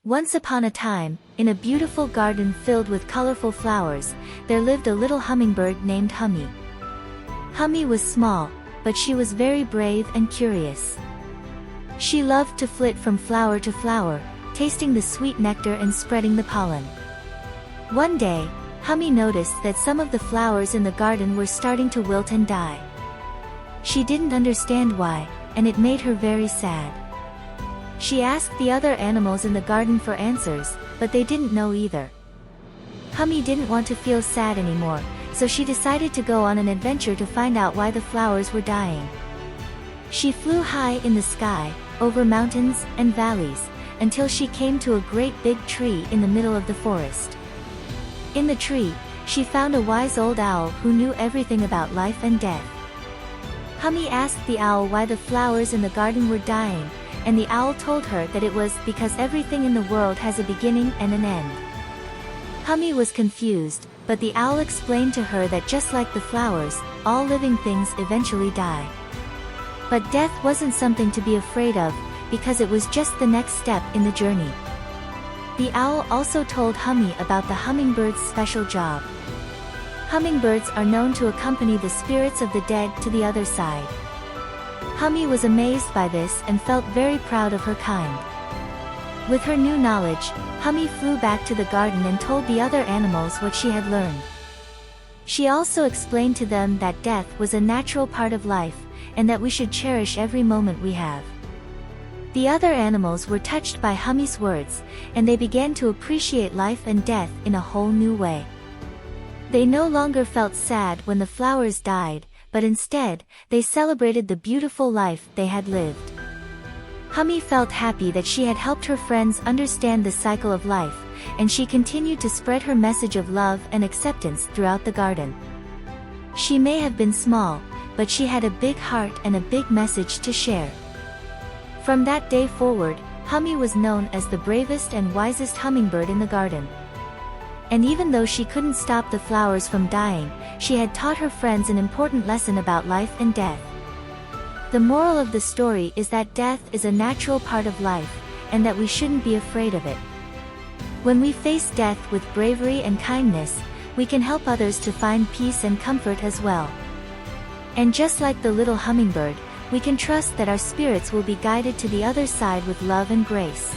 Once upon a time, in a beautiful garden filled with colorful flowers, there lived a little hummingbird named Hummy. Hummy was small, but she was very brave and curious. She loved to flit from flower to flower, tasting the sweet nectar and spreading the pollen. One day, Hummy noticed that some of the flowers in the garden were starting to wilt and die. She didn't understand why, and it made her very sad. She asked the other animals in the garden for answers, but they didn't know either. Hummy didn't want to feel sad anymore, so she decided to go on an adventure to find out why the flowers were dying. She flew high in the sky, over mountains and valleys, until she came to a great big tree in the middle of the forest. In the tree, she found a wise old owl who knew everything about life and death. Hummy asked the owl why the flowers in the garden were dying, and the owl told her that it was because everything in the world has a beginning and an end. Hummy was confused, but the owl explained to her that just like the flowers, all living things eventually die. But death wasn't something to be afraid of, because it was just the next step in the journey. The owl also told Hummy about the hummingbird's special job. Hummingbirds are known to accompany the spirits of the dead to the other side. Hummy was amazed by this and felt very proud of her kind. With her new knowledge, Hummy flew back to the garden and told the other animals what she had learned. She also explained to them that death was a natural part of life, and that we should cherish every moment we have. The other animals were touched by Hummy's words, and they began to appreciate life and death in a whole new way. They no longer felt sad when the flowers died, but instead, they celebrated the beautiful life they had lived. Hummy felt happy that she had helped her friends understand the cycle of life, and she continued to spread her message of love and acceptance throughout the garden. She may have been small, but she had a big heart and a big message to share. From that day forward, Hummy was known as the bravest and wisest hummingbird in the garden. And even though she couldn't stop the flowers from dying, she had taught her friends an important lesson about life and death. The moral of the story is that death is a natural part of life, and that we shouldn't be afraid of it. When we face death with bravery and kindness, we can help others to find peace and comfort as well. And just like the little hummingbird, we can trust that our spirits will be guided to the other side with love and grace.